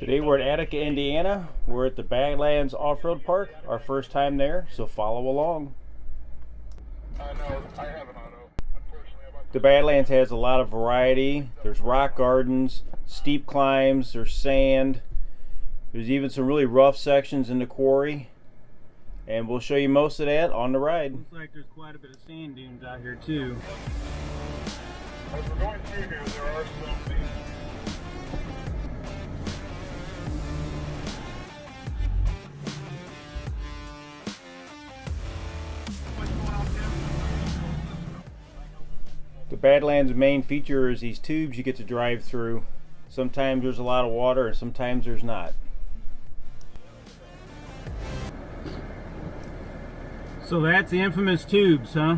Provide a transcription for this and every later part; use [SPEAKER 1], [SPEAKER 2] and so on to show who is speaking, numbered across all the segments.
[SPEAKER 1] Today we're at Attica, Indiana. We're at the Badlands Off-Road Park. Our first time there, so follow along.
[SPEAKER 2] I know, I have an auto. Unfortunately,
[SPEAKER 1] The Badlands has a lot of variety. There's rock gardens, steep climbs, there's sand. There's even some really rough sections in the quarry. And we'll show you most of that on the ride.
[SPEAKER 3] Looks like there's quite a bit of sand dunes out here too.
[SPEAKER 2] as we're going through here, there are some things.
[SPEAKER 1] The Badlands' main feature is these tubes you get to drive through. Sometimes there's a lot of water and sometimes there's not.
[SPEAKER 3] So that's the infamous tubes, huh?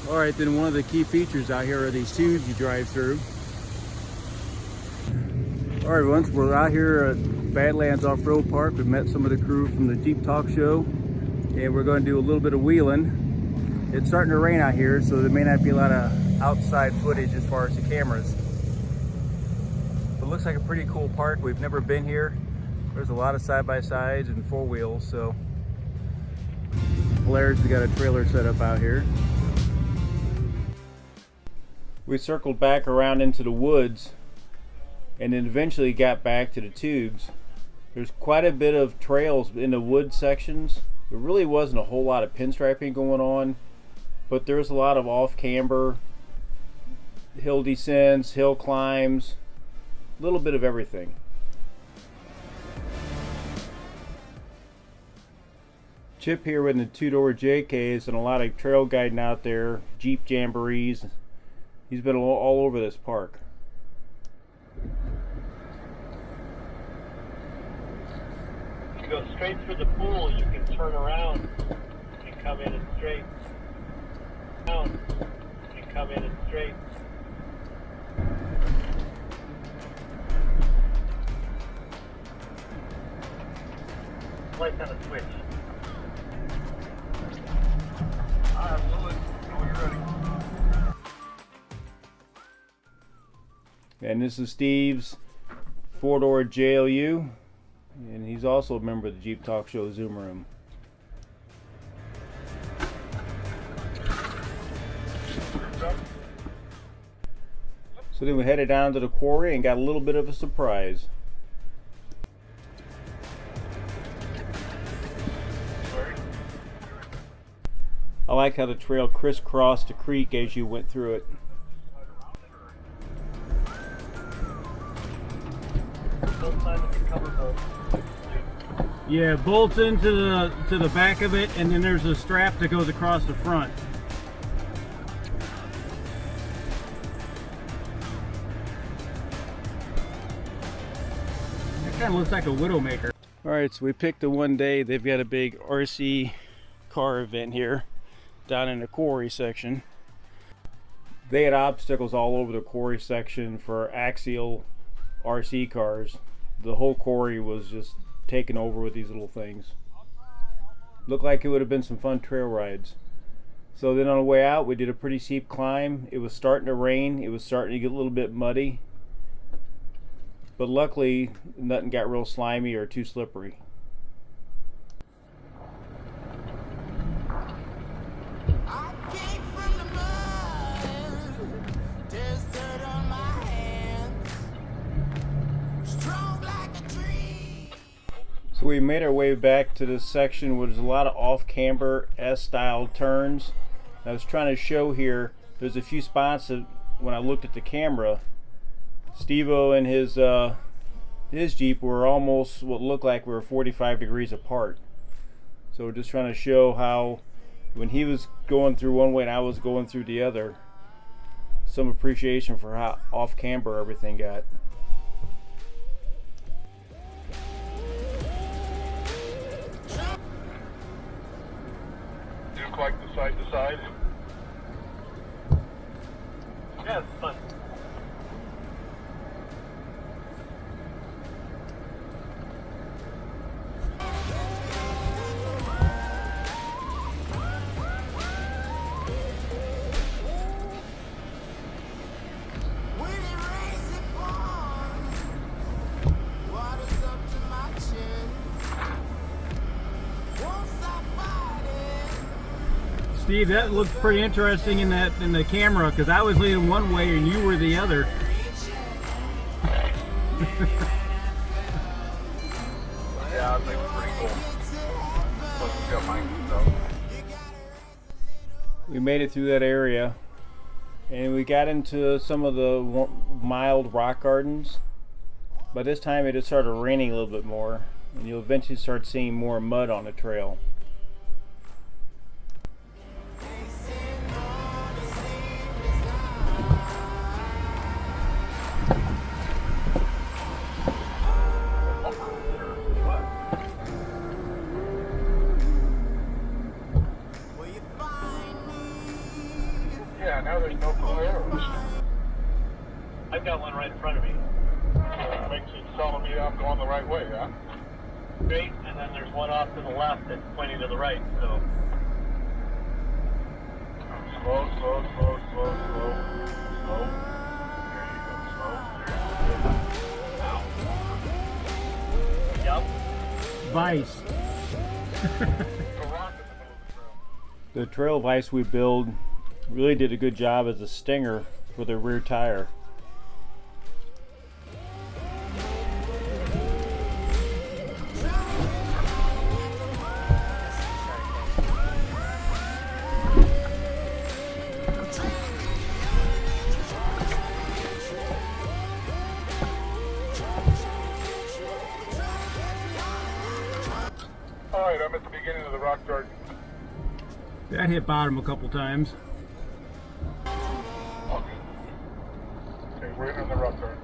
[SPEAKER 1] Alright, then one of the key features out here are these tubes you drive through. Alright everyone, so we're out here at Badlands Off-Road Park. We've met some of the crew from the Jeep Talk Show and we're going to do a little bit of wheeling. It's starting to rain out here, so there may not be a lot of outside footage as far as the cameras. But it looks like a pretty cool park. We've never been here. There's a lot of side-by-sides and four wheels, so hilarious. We got a trailer set up out here. We circled back around into the woods and then eventually got back to the tubes. There's quite a bit of trails in the wood sections. There really wasn't a whole lot of pinstriping going on, but there's a lot of off-camber, hill descents, hill climbs, a little bit of everything. Chip here with the two-door JKs and a lot of trail guiding out there, Jeep jamborees. He's been all over this park.
[SPEAKER 4] If you go straight through the pool, you can turn around and come in and straight. Down and come in and straight. Lights on a switch.
[SPEAKER 1] And this is Steve's four-door JLU, and he's also a member of the Jeep Talk Show Zoom Room. So then we headed down to the quarry and got a little bit of a surprise. I like how the trail crisscrossed the creek as you went through it.
[SPEAKER 3] Yeah, bolts into the back of it, and then there's a strap that goes across the front. It kind of looks like a Widowmaker.
[SPEAKER 1] Alright, so we picked the one day. They've got a big RC car event here down in the quarry section. They had obstacles all over the quarry section for axial RC cars. The whole quarry was just taken over with these little things. Looked like it would have been some fun trail rides. So then on the way out we did a pretty steep climb. It was starting to rain. It was starting to get a little bit muddy. But luckily nothing got real slimy or too slippery. So we made our way back to this section where there's a lot of off-camber S-style turns. I was trying to show here, there's a few spots that when I looked at the camera, Steve-O and his Jeep were almost what looked like we were 45 degrees apart. So we're just trying to show how when he was going through one way and I was going through the other, some appreciation for how off-camber everything got.
[SPEAKER 2] Like the side to side.
[SPEAKER 4] Yeah, it's fun.
[SPEAKER 5] When it rains, it
[SPEAKER 3] Steve, that looks pretty interesting in the camera, because I was leaning one way and you were the other.
[SPEAKER 2] Yeah, I think it's pretty cool. Plus, it's got mic and stuff.
[SPEAKER 1] We made it through that area, and we got into some of the mild rock gardens. By this time it had started raining a little bit more, and you'll eventually start seeing more mud on the trail.
[SPEAKER 2] Yeah, now there's no blue arrows.
[SPEAKER 4] I've got one right in front of me.
[SPEAKER 2] It makes it telling me I'm going the right way, huh?
[SPEAKER 4] Straight, and then there's one off to the left that's pointing to the right, so.
[SPEAKER 2] Slow, slow, slow, slow, slow, slow. There you go, slow. There you go.
[SPEAKER 4] Yep.
[SPEAKER 3] Vice.
[SPEAKER 2] The rock in the middle of the trail.
[SPEAKER 1] The trail vise we built really did a good job as a stinger for the rear tire.
[SPEAKER 2] Alright, I'm at the beginning of the rock garden.
[SPEAKER 3] That hit bottom a couple times.
[SPEAKER 2] Okay, we're in the rock garden.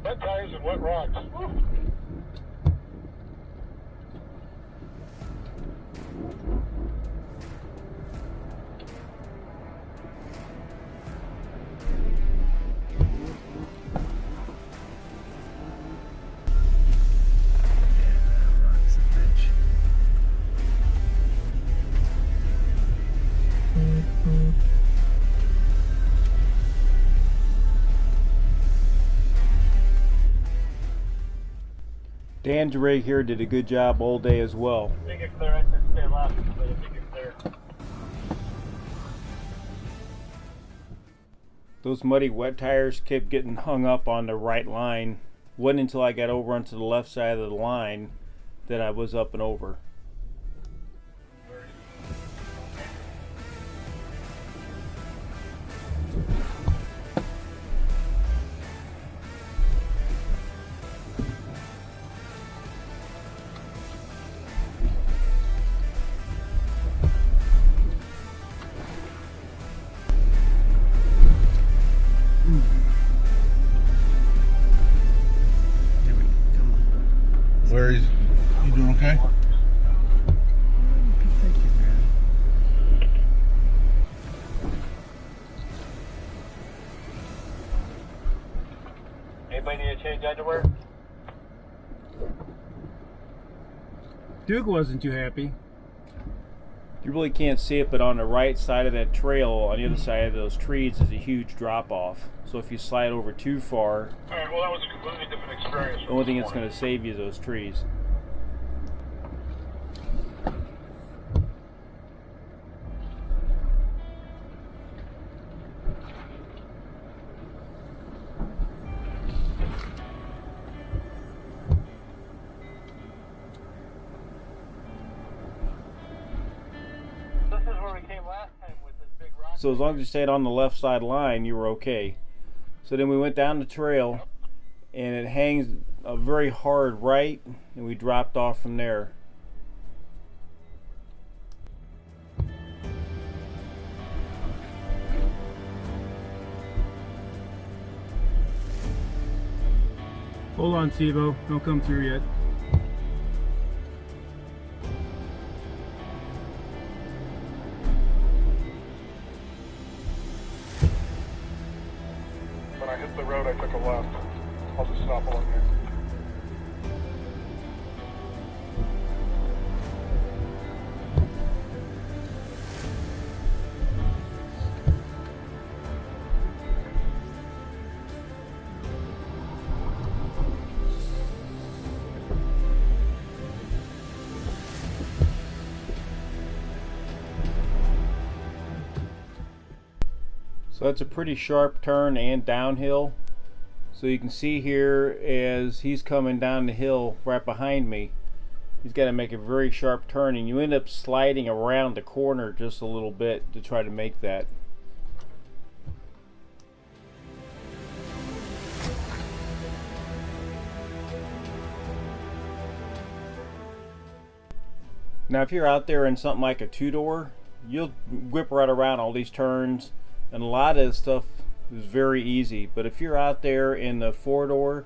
[SPEAKER 2] Wet tires and wet rocks. Woo.
[SPEAKER 1] Dan's rig here did a good job all day as well.
[SPEAKER 4] I think it's clear, I said stay left, but I think it's clear.
[SPEAKER 1] Those muddy wet tires kept getting hung up on the right line. Wasn't until I got over onto the left side of the line that I was up and over.
[SPEAKER 2] Where is you doing okay?
[SPEAKER 4] Anybody need to change underwear?
[SPEAKER 3] Duke wasn't too happy.
[SPEAKER 1] You really can't see it, but on the right side of that trail, on the other side of those trees, is a huge drop off. So if you slide over too far,
[SPEAKER 2] Alright, well that was a completely different experience.
[SPEAKER 1] the only thing that's going to save you is those trees.
[SPEAKER 4] This is where we came last time with this big rock.
[SPEAKER 1] So as long as you stayed on the left side line, you were okay. So then we went down the trail, and it hangs a very hard right, and we dropped off from there.
[SPEAKER 3] Hold on, Sivo. Don't come through yet.
[SPEAKER 2] When I hit the road, I took a left. I'll just stop along here.
[SPEAKER 1] So that's a pretty sharp turn and downhill. So you can see here as he's coming down the hill right behind me, he's got to make a very sharp turn, and you end up sliding around the corner just a little bit to try to make that. Now if you're out there in something like a two-door, you'll whip right around all these turns, and a lot of this stuff is very easy. But if you're out there in the four-door,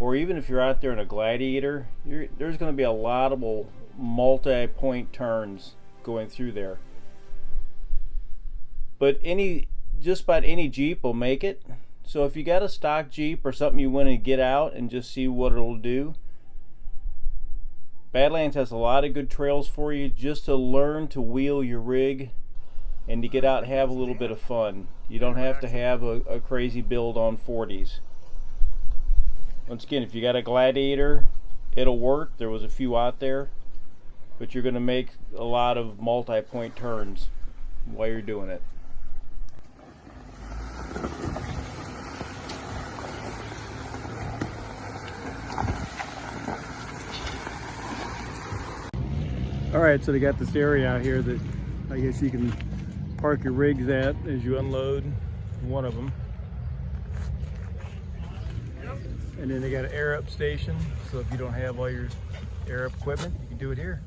[SPEAKER 1] or even if you're out there in a Gladiator, there's going to be a lot of multi-point turns going through there. But just about any Jeep will make it. So if you got a stock Jeep or something you want to get out and just see what it'll do, Badlands has a lot of good trails for you just to learn to wheel your rig and to get out and have a little bit of fun. You don't have to have a crazy build on 40s. Once again, if you got a Gladiator, it'll work. There was a few out there, but you're going to make a lot of multi-point turns while you're doing it.
[SPEAKER 3] Alright, so they got this area out here that I guess you can park your rigs at as you unload one of them. And then they got an air up station, so if you don't have all your air up equipment, you can do it here.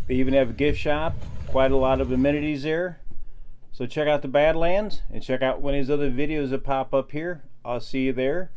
[SPEAKER 1] They even have a gift shop, quite a lot of amenities there. So check out the Badlands and check out one of these other videos that pop up here. I'll see you there.